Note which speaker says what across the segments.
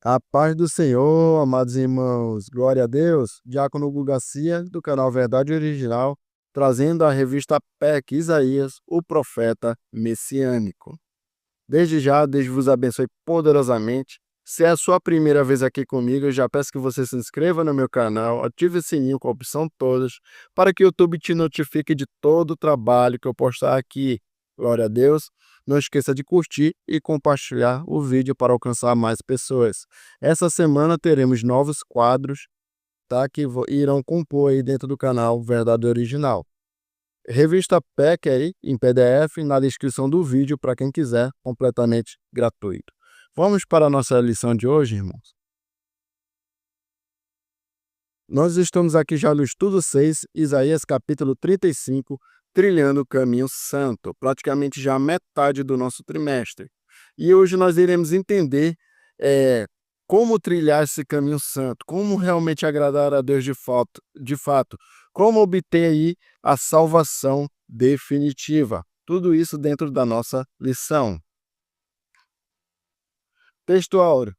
Speaker 1: A paz do Senhor, amados irmãos, glória a Deus. Diácono Hugo Garcia, do canal Verdade Original, trazendo a revista PEC Isaías, o profeta messiânico. Desde já, Deus vos abençoe poderosamente. Se é a sua primeira vez aqui comigo, eu já peço que você se inscreva no meu canal, ative o sininho com a opção todas, para que o YouTube te notifique de todo o trabalho que eu postar aqui. Glória a Deus. Não esqueça de curtir e compartilhar o vídeo para alcançar mais pessoas. Essa semana teremos novos quadros, tá, que irão compor aí dentro do canal Verdade Original. Revista PEC aí em PDF na descrição do vídeo para quem quiser, completamente gratuito. Vamos para a nossa lição de hoje, irmãos. Nós estamos aqui já no estudo 6, Isaías capítulo 35, trilhando o caminho santo, praticamente já a metade do nosso trimestre. E hoje nós iremos entender como trilhar esse caminho santo, como realmente agradar a Deus de fato, como obter aí a salvação definitiva. Tudo isso dentro da nossa lição. Texto áureo.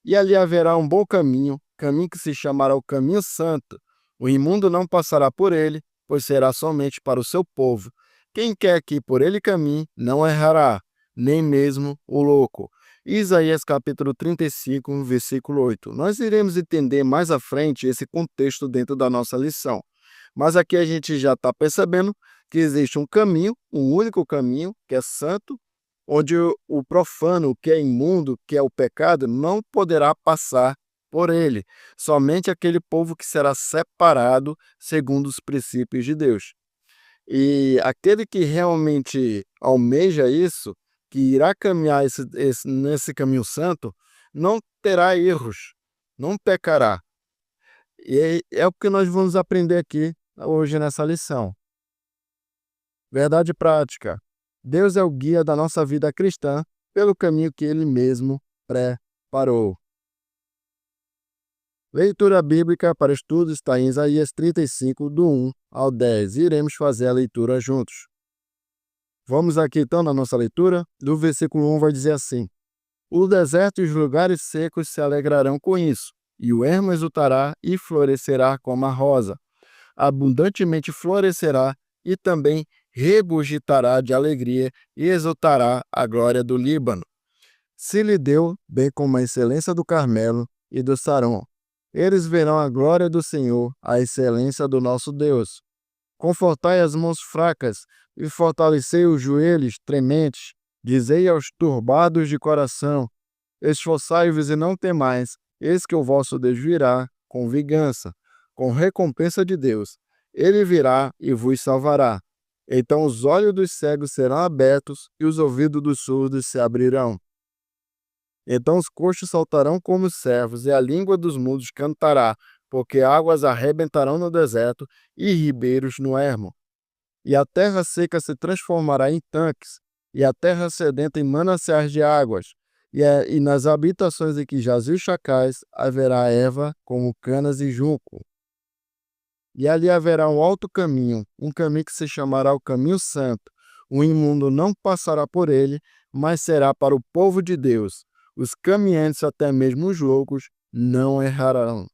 Speaker 1: E ali haverá um bom caminho, caminho que se chamará o caminho santo. O imundo não passará por ele, pois será somente para o seu povo. Quem quer que por ele caminhe, não errará, nem mesmo o louco. Isaías capítulo 35, versículo 8. Nós iremos entender mais à frente esse contexto dentro da nossa lição. Mas aqui a gente já está percebendo que existe um caminho, um único caminho, que é santo, onde o profano, o que é imundo, que é o pecado, não poderá passar por ele. Somente aquele povo que será separado segundo os princípios de Deus. E aquele que realmente almeja isso, que irá caminhar nesse caminho santo, não terá erros, não pecará. E é o que nós vamos aprender aqui hoje nessa lição. Verdade prática. Deus é o guia da nossa vida cristã pelo caminho que Ele mesmo preparou. Leitura bíblica para estudo está em Isaías 35, do 1 ao 10. Iremos fazer a leitura juntos. Vamos aqui então na nossa leitura. Do versículo 1 vai dizer assim: O deserto e os lugares secos se alegrarão com isso, e o ermo exultará e florescerá como a rosa. Abundantemente florescerá e também rebugitará de alegria e exultará a glória do Líbano. Se lhe deu, bem como a excelência do Carmelo e do Saron. Eles verão a glória do Senhor, a excelência do nosso Deus. Confortai as mãos fracas e fortalecei os joelhos trementes. Dizei aos turbados de coração: esforçai-vos e não temais, eis que o vosso Deus virá com vingança, com recompensa de Deus. Ele virá e vos salvará. Então os olhos dos cegos serão abertos e os ouvidos dos surdos se abrirão. Então os coxos saltarão como servos, e a língua dos mudos cantará, porque águas arrebentarão no deserto e ribeiros no ermo. E a terra seca se transformará em tanques, e a terra sedenta em mananciais de águas. E nas habitações em que jazem os chacais haverá erva como canas e junco. E ali haverá um alto caminho, um caminho que se chamará o caminho santo. O imundo não passará por ele, mas será para o povo de Deus. Os caminhantes, até mesmo os loucos, não errarão.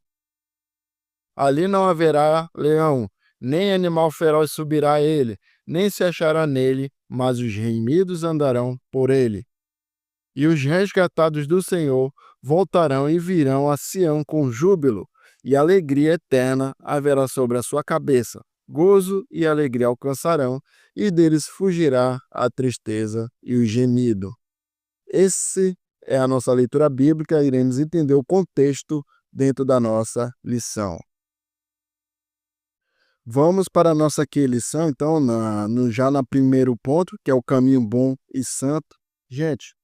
Speaker 1: Ali não haverá leão, nem animal feroz subirá a ele, nem se achará nele, mas os remidos andarão por ele. E os resgatados do Senhor voltarão e virão a Sião com júbilo, e alegria eterna haverá sobre a sua cabeça. Gozo e alegria alcançarão, e deles fugirá a tristeza e o gemido. Esse é a nossa leitura bíblica, iremos entender o contexto dentro da nossa lição. Vamos para a nossa aqui lição, então, já no primeiro ponto, que é o caminho bom e santo. Gente,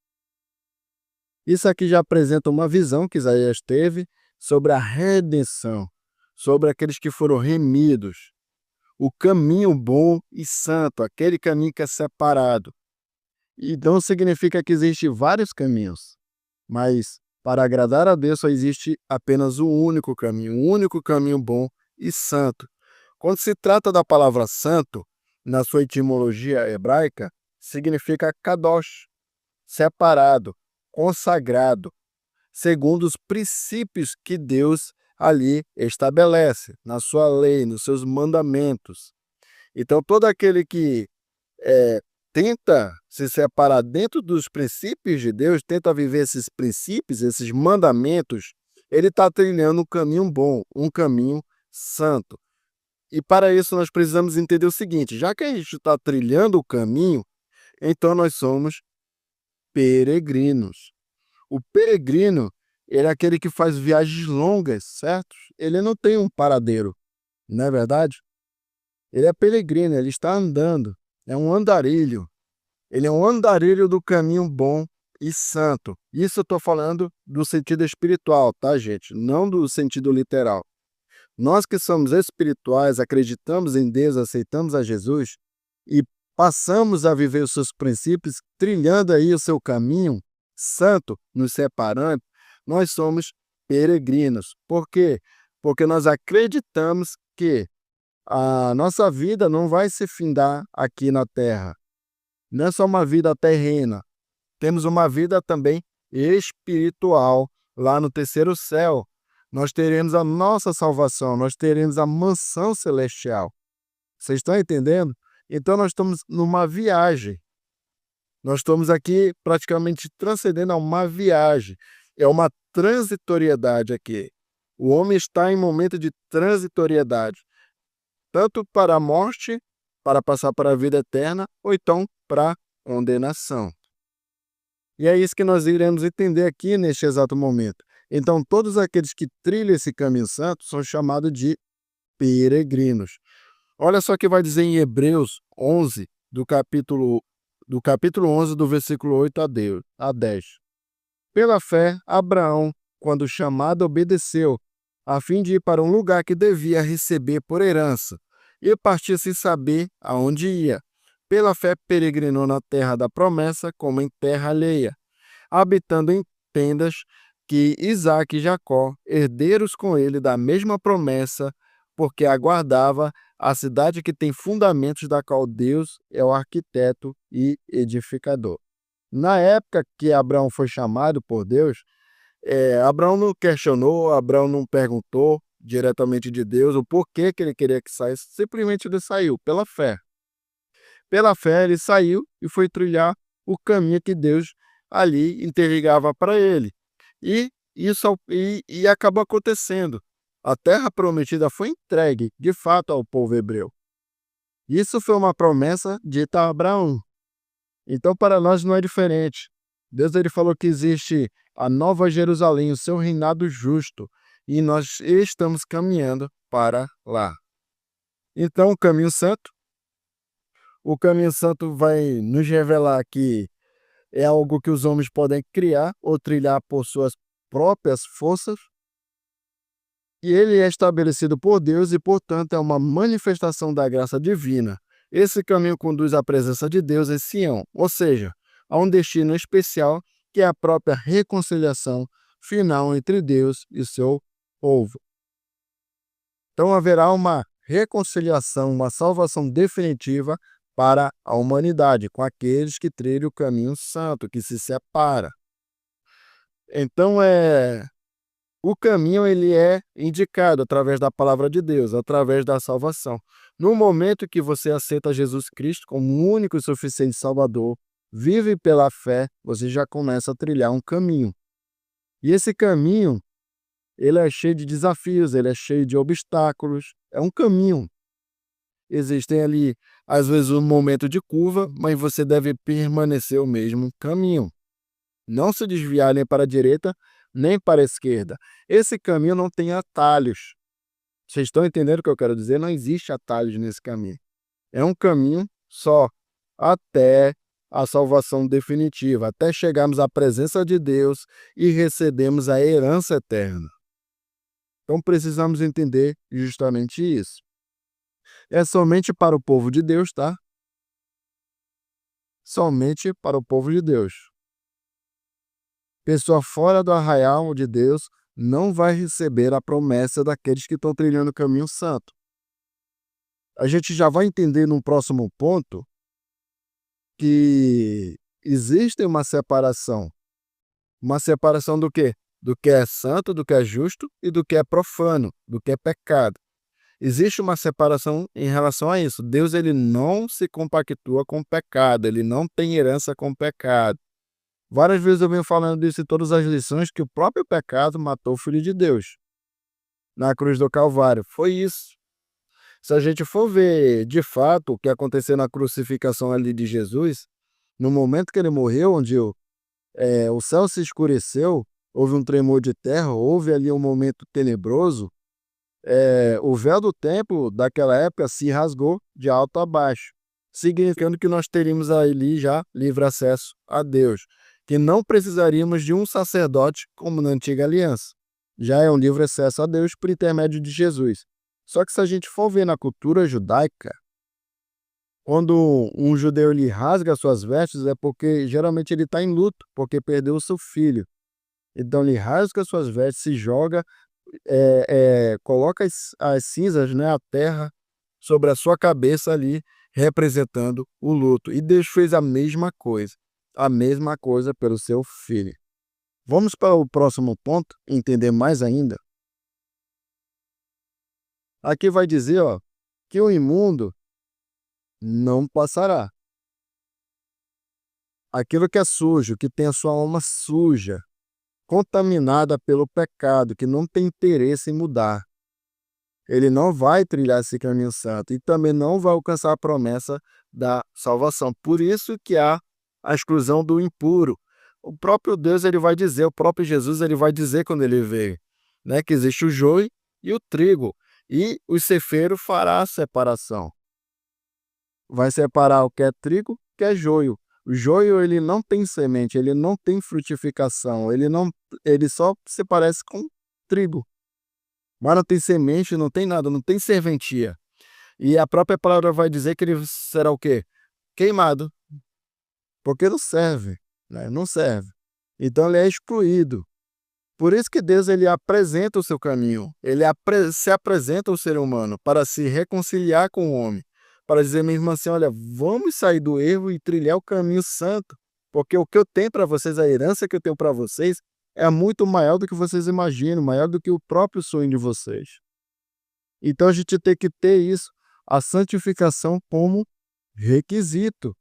Speaker 1: isso aqui já apresenta uma visão que Isaías teve sobre a redenção, sobre aqueles que foram remidos. O caminho bom e santo, aquele caminho que é separado. Então significa que existem vários caminhos, mas para agradar a Deus só existe apenas um único caminho bom e santo. Quando se trata da palavra santo, na sua etimologia hebraica, significa kadosh, separado, consagrado. segundo os princípios que Deus ali estabelece, na sua lei, nos seus mandamentos. Então, todo aquele que tenta se separar dentro dos princípios de Deus, tenta viver esses princípios, esses mandamentos, ele está trilhando um caminho bom, um caminho santo. E para isso nós precisamos entender o seguinte: já que a gente está trilhando o caminho, então nós somos peregrinos. O peregrino, ele é aquele que faz viagens longas, certo? Ele não tem um paradeiro, não é verdade? Ele é peregrino, ele está andando, é um andarilho. Ele é um andarilho do caminho bom e santo. Isso eu estou falando do sentido espiritual, tá, gente? Não do sentido literal. Nós que somos espirituais, acreditamos em Deus, aceitamos a Jesus e passamos a viver os seus princípios, trilhando aí o seu caminho santo, nos separando, nós somos peregrinos. Por quê? Porque nós acreditamos que a nossa vida não vai se findar aqui na terra. Não é só uma vida terrena. Temos uma vida também espiritual lá no terceiro céu. Nós teremos a nossa salvação, nós teremos a mansão celestial. Vocês estão entendendo? Então nós estamos numa viagem. Nós estamos aqui praticamente transcendendo a uma viagem. É uma transitoriedade aqui. O homem está em momento de transitoriedade, tanto para a morte, para passar para a vida eterna, ou então para a condenação. E é isso que nós iremos entender aqui neste exato momento. Então, todos aqueles que trilham esse caminho santo são chamados de peregrinos. Olha só o que vai dizer em Hebreus 11, do capítulo 11, do versículo 8 a 10. Pela fé, Abraão, quando chamado, obedeceu, a fim de ir para um lugar que devia receber por herança, e partir sem saber aonde ia. Pela fé, peregrinou na terra da promessa, como em terra alheia, habitando em tendas que Isaque e Jacó, herdeiros com ele da mesma promessa, porque aguardava a cidade que tem fundamentos, da qual Deus é o arquiteto e edificador. Na época que Abraão foi chamado por Deus, Abraão não questionou, Abraão não perguntou diretamente de Deus o porquê que ele queria que saísse, simplesmente ele saiu, pela fé. Pela fé ele saiu e foi trilhar o caminho que Deus ali interligava para ele. E isso acabou acontecendo. A terra prometida foi entregue, de fato, ao povo hebreu. Isso foi uma promessa dita a Abraão. Então, para nós não é diferente. Deus ele falou que existe a Nova Jerusalém, o seu reinado justo, e nós estamos caminhando para lá. Então, o caminho santo vai nos revelar que é algo que os homens podem criar ou trilhar por suas próprias forças, e ele é estabelecido por Deus e, portanto, é uma manifestação da graça divina. Esse caminho conduz à presença de Deus em Sião, ou seja, a um destino especial que é a própria reconciliação final entre Deus e seu povo. Então haverá uma reconciliação, uma salvação definitiva para a humanidade, com aqueles que trilham o caminho santo, que se separa. Então o caminho ele é indicado através da palavra de Deus, através da salvação. No momento que você aceita Jesus Cristo como o único e suficiente Salvador, vive pela fé, você já começa a trilhar um caminho. E esse caminho, ele é cheio de desafios, ele é cheio de obstáculos, é um caminho. Existem ali, às vezes, um momento de curva, mas você deve permanecer o mesmo caminho. Não se desviar nem para a direita, nem para a esquerda. Esse caminho não tem atalhos. Vocês estão entendendo o que eu quero dizer? Não existe atalhos nesse caminho. É um caminho só, até a salvação definitiva, até chegarmos à presença de Deus e recebermos a herança eterna. Então precisamos entender justamente isso. É somente para o povo de Deus, tá? Somente para o povo de Deus. Pessoa fora do arraial de Deus não vai receber a promessa daqueles que estão trilhando o caminho santo. A gente já vai entender num próximo ponto que existe uma separação. Uma separação do quê? do que é santo, do que é justo e do que é profano, do que é pecado. Existe uma separação em relação a isso. Deus ele não se compactua com o pecado, ele não tem herança com o pecado. Várias vezes eu venho falando disso em todas as lições, que o próprio pecado matou o Filho de Deus na cruz do Calvário. Foi isso. Se a gente for ver de fato o que aconteceu na crucificação ali de Jesus, no momento que ele morreu, onde o céu se escureceu, houve um tremor de terra, houve ali um momento tenebroso, o véu do templo daquela época se rasgou de alto a baixo, significando que nós teríamos ali já livre acesso a Deus, que não precisaríamos de um sacerdote como na antiga aliança. Já é um livre acesso a Deus por intermédio de Jesus. Só que se a gente for ver na cultura judaica, quando um judeu ele rasga suas vestes, é porque geralmente ele está em luto, porque perdeu o seu filho. Então ele rasga suas vestes, se joga, coloca as cinzas, né, a terra, sobre a sua cabeça ali, representando o luto. E Deus fez a mesma coisa pelo seu filho. Vamos para o próximo ponto, entender mais ainda. Aqui vai dizer, ó, que o imundo não passará. Aquilo que é sujo, que tem a sua alma suja, contaminada pelo pecado, que não tem interesse em mudar, ele não vai trilhar esse caminho santo e também não vai alcançar a promessa da salvação. Por isso que há a exclusão do impuro. O próprio Deus ele vai dizer, o próprio Jesus ele vai dizer quando ele veio, né, que existe o joio e o trigo, e o cefeiro fará a separação. Vai separar o que é trigo, o que é joio. O joio ele não tem semente, ele não tem frutificação, ele só se parece com trigo. Mas não tem semente, não tem nada, não tem serventia. E a própria palavra vai dizer que ele será o quê? Queimado. Porque não serve, né? Não serve. Então ele é excluído. Por isso que Deus ele apresenta o seu caminho. Ele se apresenta ao ser humano para se reconciliar com o homem. Para dizer mesmo assim, olha, vamos sair do erro e trilhar o caminho santo. Porque o que eu tenho para vocês, a herança que eu tenho para vocês, é muito maior do que vocês imaginam, maior do que o próprio sonho de vocês. Então a gente tem que ter isso, a santificação como requisito.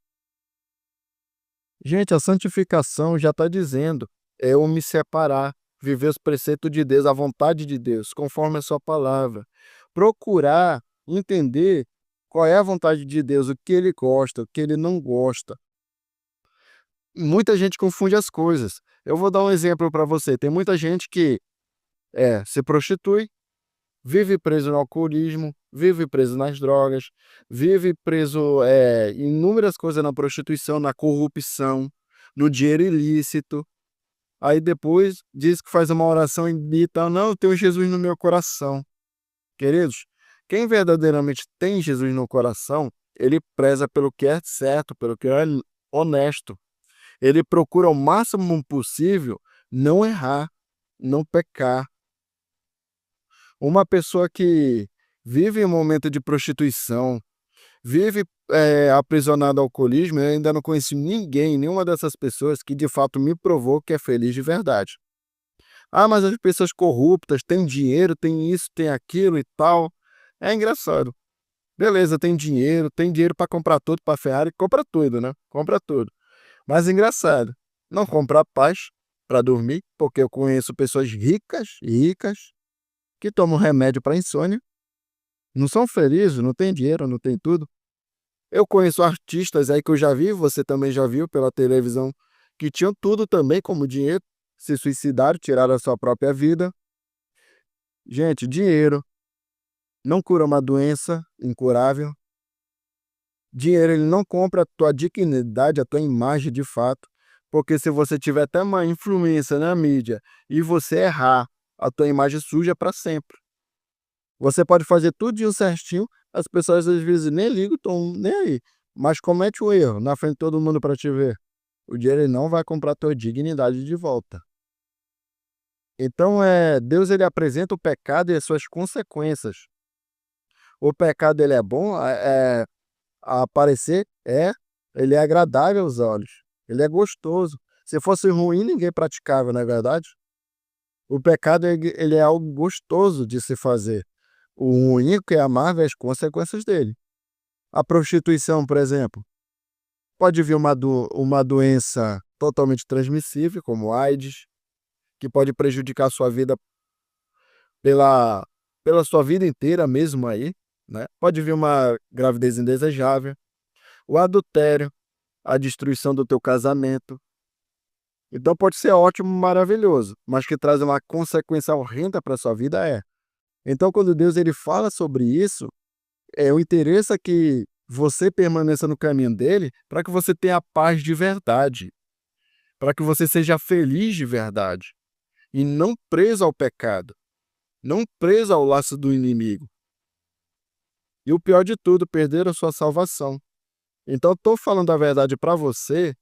Speaker 1: Gente, a santificação já está dizendo, é eu me separar, viver os preceitos de Deus, a vontade de Deus, conforme a sua palavra. Procurar entender qual é a vontade de Deus, o que ele gosta, o que ele não gosta. Muita gente confunde as coisas. Eu vou dar um exemplo para você. Tem muita gente que se prostitui, vive preso no alcoolismo, vive preso nas drogas, vive preso em inúmeras coisas na prostituição, na corrupção, no dinheiro ilícito. Aí depois diz que faz uma oração e tal, não, eu tenho Jesus no meu coração. Queridos, quem verdadeiramente tem Jesus no coração, ele preza pelo que é certo, pelo que é honesto. Ele procura o máximo possível não errar, não pecar. Uma pessoa que vive em um momento de prostituição, vive aprisionado ao alcoolismo, eu ainda não conheci ninguém, nenhuma dessas pessoas que de fato me provou que é feliz de verdade. Ah, mas as pessoas corruptas têm dinheiro, têm isso, têm aquilo e tal. É engraçado. Beleza, tem dinheiro para comprar tudo, para Ferrari, compra tudo, né? Compra tudo. Mas engraçado, não compra paz para dormir, porque eu conheço pessoas ricas, que tomam remédio para insônia, não são felizes, não têm dinheiro, não têm tudo. Eu conheço artistas aí que eu já vi, você também já viu pela televisão, que tinham tudo também como dinheiro, se suicidaram, tiraram a sua própria vida. Gente, dinheiro não cura uma doença incurável. Dinheiro ele não compra a tua dignidade, a tua imagem de fato, porque se você tiver até uma influência na mídia e você errar, a tua imagem suja para sempre. Você pode fazer tudo certinho, as pessoas às vezes nem ligam, estão nem aí, mas comete o erro na frente de todo mundo para te ver. O dinheiro ele não vai comprar a tua dignidade de volta. Então, Deus ele apresenta o pecado e as suas consequências. O pecado ele é bom, a aparecer, ele é agradável aos olhos, ele é gostoso. Se fosse ruim, ninguém praticava, não é verdade? O pecado ele é algo gostoso de se fazer. O ruim que é amargo é as consequências dele. A prostituição, por exemplo, pode vir uma doença totalmente transmissível, como AIDS, que pode prejudicar a sua vida pela, pela sua vida inteira mesmo aí, né? Pode vir uma gravidez indesejável, o adultério, a destruição do teu casamento. Então pode ser ótimo, maravilhoso, mas que traz uma consequência horrenda para sua vida é. Então quando Deus ele fala sobre isso, o interesse é que você permaneça no caminho dele para que você tenha paz de verdade, para que você seja feliz de verdade e não preso ao pecado, não preso ao laço do inimigo. E o pior de tudo, perder a sua salvação. Então estou falando a verdade para você,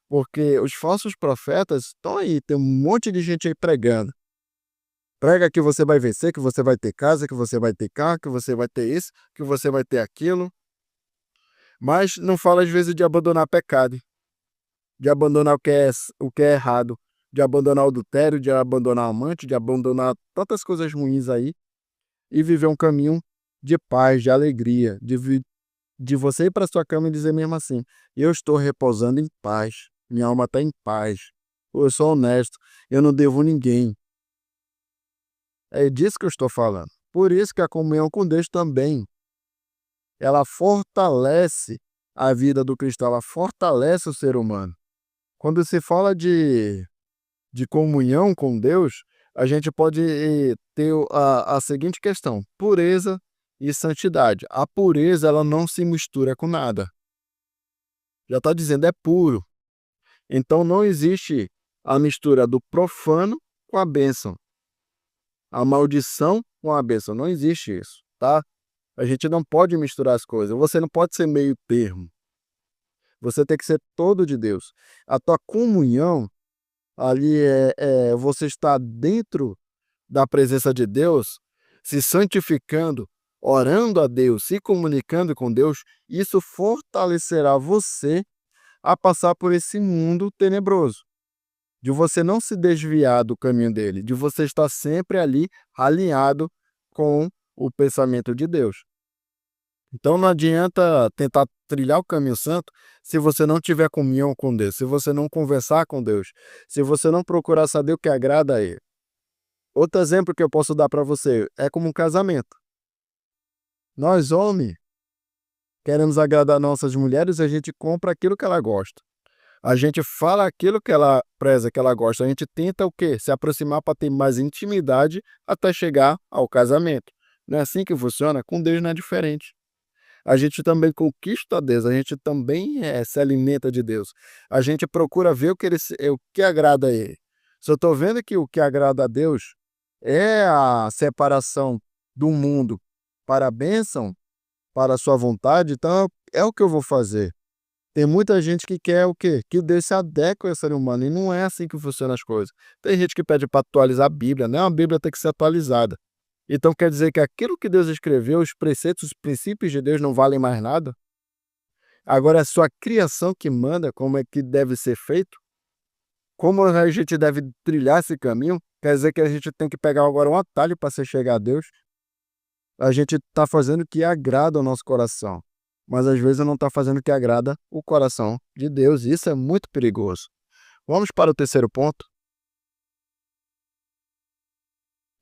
Speaker 1: porque os falsos profetas estão aí, tem um monte de gente aí pregando. Prega que você vai vencer, que você vai ter casa, que você vai ter carro, que você vai ter isso, que você vai ter aquilo. Mas não fala às vezes de abandonar pecado, de abandonar o que é errado, de abandonar o adultério, de abandonar o amante, de abandonar tantas coisas ruins aí e viver um caminho de paz, de alegria, de você ir para sua cama e dizer mesmo assim: eu estou repousando em paz, minha alma está em paz, eu sou honesto, eu não devo ninguém. É disso que eu estou falando. Por isso que a comunhão com Deus também, ela fortalece a vida do cristão, ela fortalece o ser humano. Quando se fala de comunhão com Deus, a gente pode ter a seguinte questão: pureza e santidade. A pureza ela não se mistura com nada. Já está dizendo, é puro. Então não existe a mistura do profano com a bênção. A maldição com a bênção. Não existe isso, tá? A gente não pode misturar as coisas. Você não pode ser meio termo. Você tem que ser todo de Deus. A tua comunhão ali você está dentro da presença de Deus, se santificando, orando a Deus, se comunicando com Deus. Isso fortalecerá você a passar por esse mundo tenebroso, de você não se desviar do caminho dele, de você estar sempre ali alinhado com o pensamento de Deus. Então não adianta tentar trilhar o caminho santo se você não tiver comunhão com Deus, se você não conversar com Deus, se você não procurar saber o que agrada a Ele. Outro exemplo que eu posso dar para você é como um casamento. Nós, homens, queremos agradar nossas mulheres, a gente compra aquilo que ela gosta. A gente fala aquilo que ela preza, que ela gosta. A gente tenta o quê? Se aproximar para ter mais intimidade até chegar ao casamento. Não é assim que funciona? Com Deus não é diferente. A gente também conquista Deus, a gente também se alimenta de Deus. A gente procura ver o que agrada a Ele. Se eu estou vendo que o que agrada a Deus é a separação do mundo para a bênção, para a sua vontade, então é o que eu vou fazer. Tem muita gente que quer o quê? Que Deus se adeque ao ser humano, e não é assim que funcionam as coisas. Tem gente que pede para atualizar a Bíblia, né? A Bíblia tem que ser atualizada. Então quer dizer que aquilo que Deus escreveu, os preceitos, os princípios de Deus não valem mais nada? Agora é a sua criação que manda como é que deve ser feito? Como a gente deve trilhar esse caminho? Quer dizer que a gente tem que pegar agora um atalho para se chegar a Deus? A gente está fazendo o que agrada ao nosso coração, mas às vezes não está fazendo o que agrada o coração de Deus. Isso é muito perigoso. Vamos para o terceiro ponto.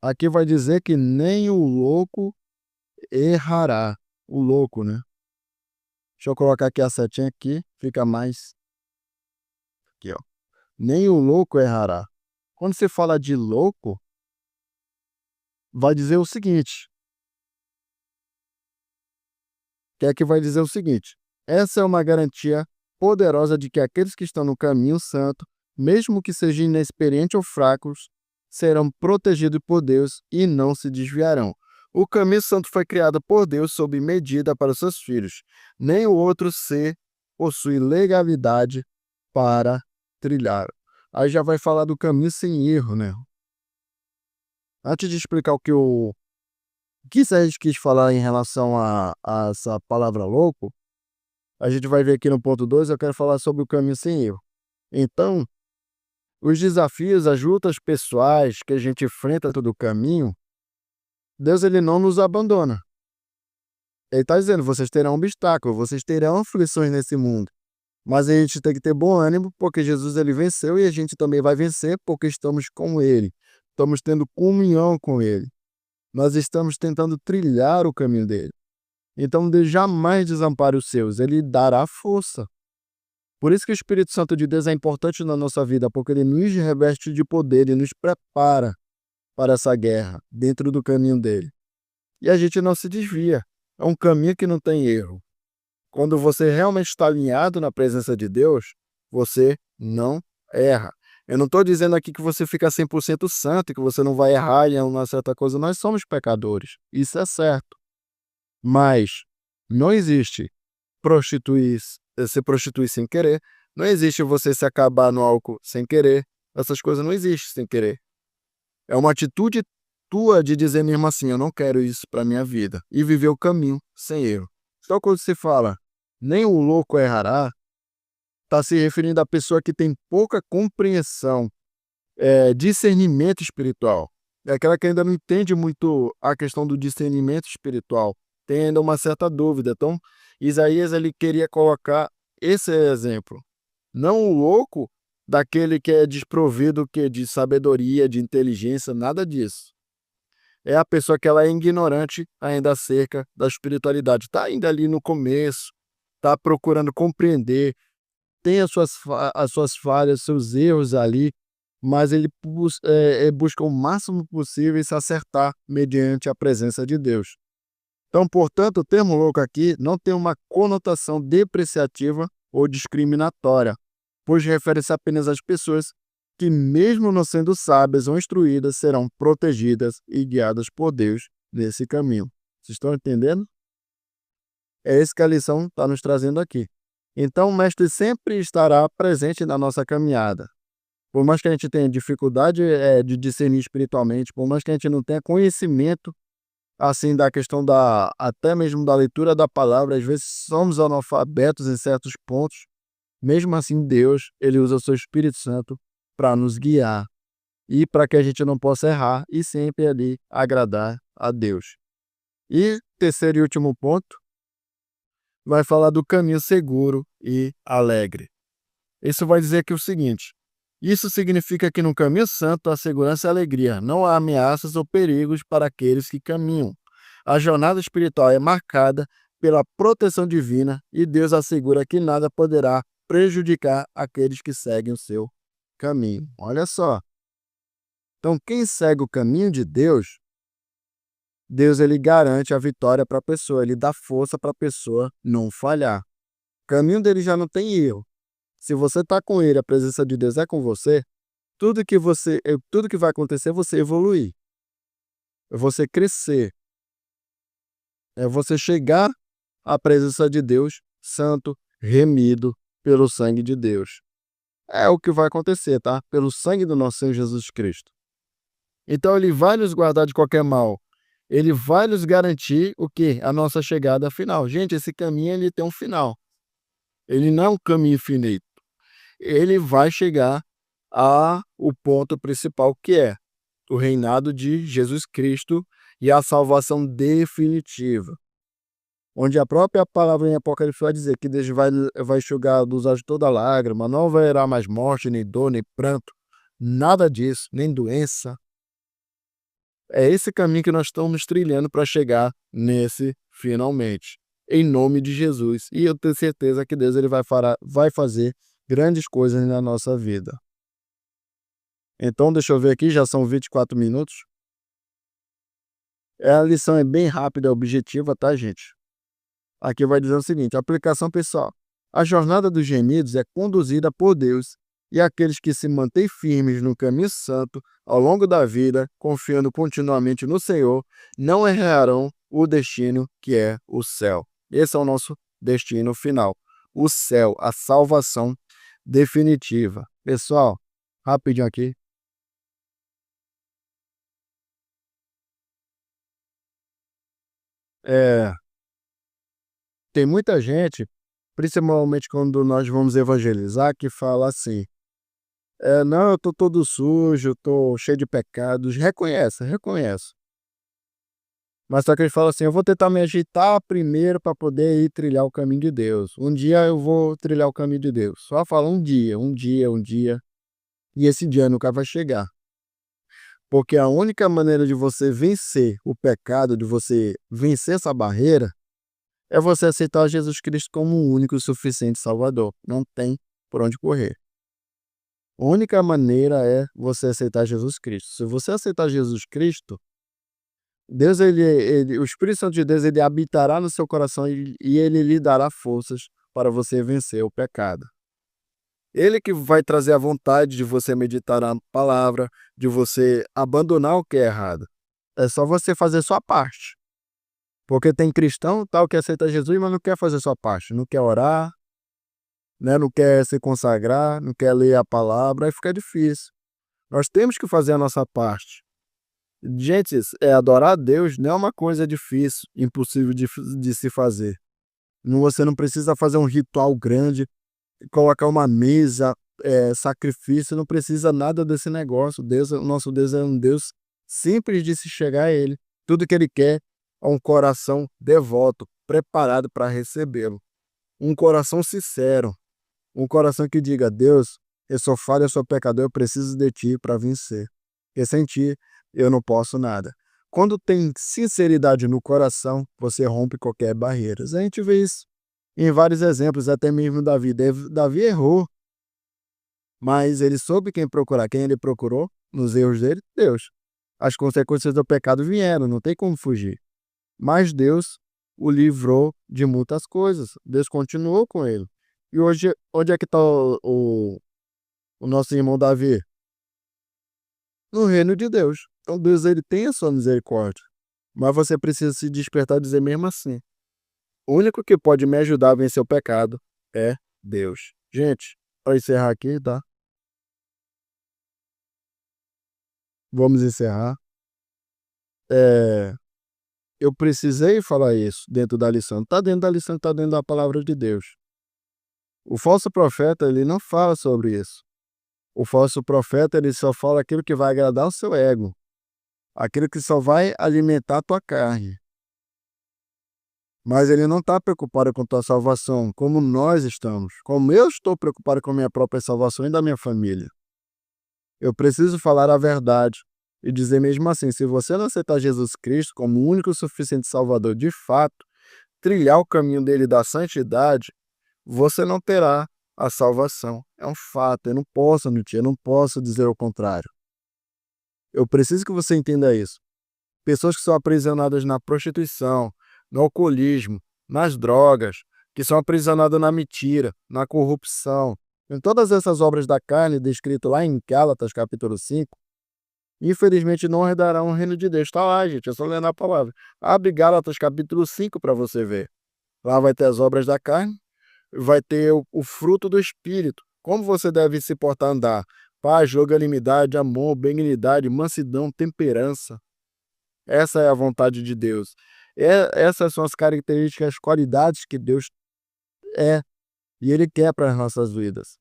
Speaker 1: Aqui vai dizer que nem o louco errará. O louco, né? Deixa eu colocar aqui a setinha aqui, fica mais aqui, ó. Nem o louco errará. Quando se fala de louco, vai dizer o seguinte, que é que vai dizer o seguinte: essa é uma garantia poderosa de que aqueles que estão no caminho santo, mesmo que sejam inexperientes ou fracos, serão protegidos por Deus e não se desviarão. O caminho santo foi criado por Deus sob medida para os seus filhos. Nem o outro ser possui legalidade para trilhar. Aí já vai falar do caminho sem erro, né? Antes de explicar o que Sérgio quis falar em relação a essa palavra louco, a gente vai ver aqui no ponto 2, eu quero falar sobre o caminho sem erro. Então, Os desafios, as lutas pessoais que a gente enfrenta todo o caminho, Deus ele não nos abandona. Ele está dizendo, vocês terão obstáculos, vocês terão aflições nesse mundo. Mas a gente tem que ter bom ânimo, porque Jesus ele venceu e a gente também vai vencer porque estamos com ele. Estamos tendo comunhão com ele. Nós estamos tentando trilhar o caminho dele. Então Deus jamais desampare os seus, ele dará força. Por isso que o Espírito Santo de Deus é importante na nossa vida, porque ele nos reveste de poder e nos prepara para essa guerra dentro do caminho dele. E a gente não se desvia. É um caminho que não tem erro. Quando você realmente está alinhado na presença de Deus, você não erra. Eu não estou dizendo aqui que você fica 100% santo e que você não vai errar em uma certa coisa. Nós somos pecadores. Isso é certo. Mas não existe se prostituir sem querer. Não existe você se acabar no álcool sem querer. Essas coisas não existem sem querer. É uma atitude tua de dizer mesmo assim, eu não quero isso para minha vida. E viver o caminho sem erro. Então quando se fala, nem o louco errará, está se referindo à pessoa que tem pouca compreensão, discernimento espiritual. É aquela que ainda não entende muito a questão do discernimento espiritual. Tem ainda uma certa dúvida. Então, Isaías ele queria colocar esse exemplo. Não o louco daquele que é desprovido de sabedoria, de inteligência, nada disso. É a pessoa que ela é ignorante ainda acerca da espiritualidade. Está ainda ali no começo, está procurando compreender, tem as suas falhas, seus erros ali, mas ele busca o máximo possível se acertar mediante a presença de Deus. Então, portanto, o termo louco aqui não tem uma conotação depreciativa ou discriminatória, pois refere-se apenas às pessoas que, mesmo não sendo sábias ou instruídas, serão protegidas e guiadas por Deus nesse caminho. Vocês estão entendendo? É isso que a lição está nos trazendo aqui. Então, o mestre sempre estará presente na nossa caminhada. Por mais que a gente tenha dificuldade de discernir espiritualmente, por mais que a gente não tenha conhecimento assim da questão até mesmo da leitura da palavra, às vezes somos analfabetos em certos pontos, mesmo assim Deus, ele usa o seu Espírito Santo para nos guiar e para que a gente não possa errar e sempre ali agradar a Deus. E terceiro e último ponto, vai falar do caminho seguro e alegre. Isso vai dizer aqui o seguinte: isso significa que no caminho santo há segurança e alegria, não há ameaças ou perigos para aqueles que caminham. A jornada espiritual é marcada pela proteção divina e Deus assegura que nada poderá prejudicar aqueles que seguem o seu caminho. Olha só. Então, quem segue o caminho de Deus, Deus ele garante a vitória para a pessoa, ele dá força para a pessoa não falhar. O caminho dele já não tem erro. Se você está com ele, a presença de Deus é com você, tudo que vai acontecer é você evoluir, é você crescer, é você chegar à presença de Deus santo, remido pelo sangue de Deus. É o que vai acontecer, tá? Pelo sangue do nosso Senhor Jesus Cristo. Então ele vai nos guardar de qualquer mal. Ele vai nos garantir o quê? A nossa chegada final. Gente, esse caminho ele tem um final. Ele não é um caminho infinito. Ele vai chegar ao ponto principal, que é o reinado de Jesus Cristo e a salvação definitiva. Onde a própria palavra em Apocalipse vai dizer que Deus vai enxugar dos olhos toda lágrima, não haverá mais morte, nem dor, nem pranto, nada disso, nem doença. É esse caminho que nós estamos trilhando para chegar nesse finalmente, em nome de Jesus. E eu tenho certeza que Deus ele vai fazer grandes coisas na nossa vida. Então, deixa eu ver aqui, já são 24 minutos. A lição é bem rápida e objetiva, tá, gente? Aqui vai dizer o seguinte: aplicação pessoal. A jornada dos gemidos é conduzida por Deus e aqueles que se mantêm firmes no caminho santo ao longo da vida, confiando continuamente no Senhor, não errarão o destino que é o céu. Esse é o nosso destino final. O céu, a salvação definitiva. Pessoal, rapidinho aqui. Tem muita gente, principalmente quando nós vamos evangelizar, que fala assim: Não, eu tô todo sujo, tô cheio de pecados. Reconhece, reconhece. Mas só que ele fala assim: eu vou tentar me agitar primeiro para poder ir trilhar o caminho de Deus. Um dia eu vou trilhar o caminho de Deus. Só fala um dia, um dia, um dia. E esse dia nunca vai chegar. Porque a única maneira de você vencer o pecado, de você vencer essa barreira, é você aceitar Jesus Cristo como o único e suficiente Salvador. Não tem por onde correr. A única maneira é você aceitar Jesus Cristo. Se você aceitar Jesus Cristo, Deus, o Espírito Santo de Deus, ele habitará no seu coração e ele lhe dará forças para você vencer o pecado. Ele que vai trazer a vontade de você meditar na palavra, de você abandonar o que é errado. É só você fazer sua parte. Porque tem cristão tal que aceita Jesus, mas não quer fazer sua parte. Não quer orar, né? Não quer se consagrar, não quer ler a palavra, aí fica difícil. Nós temos que fazer a nossa parte. Gente, adorar a Deus não é uma coisa difícil, impossível de se fazer. Você não precisa fazer um ritual grande, colocar uma mesa, sacrifício, não precisa nada desse negócio. O nosso Deus é um Deus simples de se chegar a Ele. Tudo que Ele quer é um coração devoto, preparado para recebê-lo. Um coração sincero, um coração que diga: Deus, eu sou falho, eu sou pecador, eu preciso de Ti para vencer. E sem Ti, eu não posso nada. Quando tem sinceridade no coração, você rompe qualquer barreira. A gente vê isso em vários exemplos, até mesmo Davi. Davi errou, mas ele soube quem procurar. Quem ele procurou nos erros dele? Deus. As consequências do pecado vieram, não tem como fugir. Mas Deus o livrou de muitas coisas. Deus continuou com ele. E hoje, onde é que está o nosso irmão Davi? No reino de Deus. Então Deus, ele tem a sua misericórdia. Mas você precisa se despertar e dizer mesmo assim: o único que pode me ajudar a vencer o pecado é Deus. Gente, para encerrar aqui, tá? Vamos encerrar. Eu precisei falar isso dentro da lição. Está dentro da lição, está dentro da palavra de Deus. O falso profeta, ele não fala sobre isso. O falso profeta, ele só fala aquilo que vai agradar o seu ego. Aquilo que só vai alimentar a tua carne. Mas ele não está preocupado com tua salvação, como nós estamos. Como eu estou preocupado com a minha própria salvação e da minha família. Eu preciso falar a verdade e dizer mesmo assim: se você não aceitar Jesus Cristo como o único e suficiente Salvador de fato, trilhar o caminho dele da santidade, você não terá a salvação. É um fato, eu não posso mentir, eu não posso dizer o contrário. Eu preciso que você entenda isso. Pessoas que são aprisionadas na prostituição, no alcoolismo, nas drogas, que são aprisionadas na mentira, na corrupção, em todas essas obras da carne descritas lá em Gálatas capítulo 5, infelizmente não herdarão o reino de Deus. Está lá, gente, é só ler na palavra. Abre Gálatas capítulo 5 para você ver. Lá vai ter as obras da carne, vai ter o fruto do Espírito. Como você deve se portar, andar? Paz, longanimidade, amor, benignidade, mansidão, temperança. Essa é a vontade de Deus. Essas são as características, as qualidades que Deus é e Ele quer para as nossas vidas.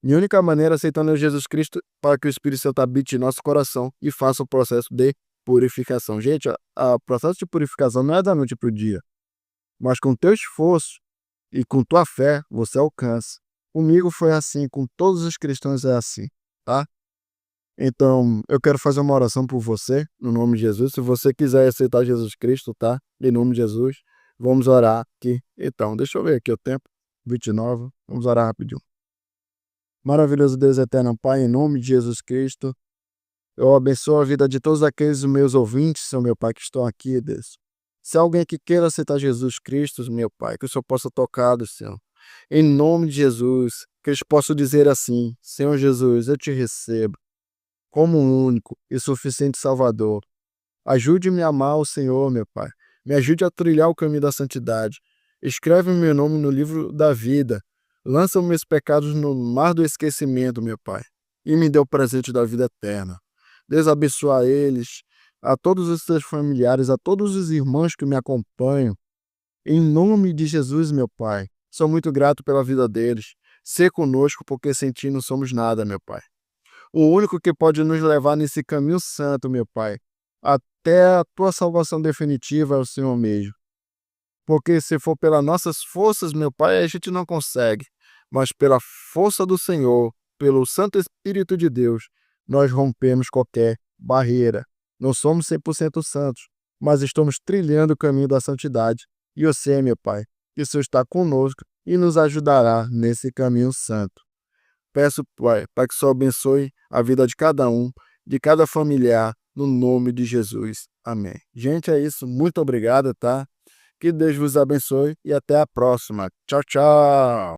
Speaker 1: E a única maneira é aceitando Jesus Cristo para que o Espírito Santo habite em nosso coração e faça o processo de purificação. Gente, o processo de purificação não é da noite para o dia, mas com teu esforço e com tua fé você alcança. Comigo foi assim, com todos os cristãos é assim, tá? Então, eu quero fazer uma oração por você, no nome de Jesus. Se você quiser aceitar Jesus Cristo, tá? Em nome de Jesus, vamos orar aqui. Então, deixa eu ver aqui o tempo, 29, vamos orar rapidinho. Maravilhoso Deus eterno, Pai, em nome de Jesus Cristo, eu abençoo a vida de todos aqueles meus ouvintes, Senhor meu Pai, que estão aqui, Deus. Se alguém que queira aceitar Jesus Cristo, meu Pai, que o Senhor possa tocá-lo, Senhor. Em nome de Jesus, que eles possam dizer assim: Senhor Jesus, eu te recebo como um único e suficiente Salvador. Ajude-me a amar o Senhor, meu Pai. Me ajude a trilhar o caminho da santidade. Escreve meu nome no livro da vida. Lança meus pecados no mar do esquecimento, meu Pai. E me dê o presente da vida eterna. Deus abençoe a eles, a todos os seus familiares, a todos os irmãos que me acompanham. Em nome de Jesus, meu Pai. Sou muito grato pela vida deles. Sê conosco, porque sem ti não somos nada, meu Pai. O único que pode nos levar nesse caminho santo, meu Pai, até a tua salvação definitiva é o Senhor mesmo. Porque se for pelas nossas forças, meu Pai, a gente não consegue. Mas pela força do Senhor, pelo Santo Espírito de Deus, nós rompemos qualquer barreira. Não somos 100% santos, mas estamos trilhando o caminho da santidade. E eu sei, meu Pai, que o Senhor está conosco e nos ajudará nesse caminho santo. Peço, Pai, para que o Senhor abençoe a vida de cada um, de cada familiar, no nome de Jesus. Amém. Gente, é isso. Muito obrigado, tá? Que Deus vos abençoe e até a próxima. Tchau, tchau.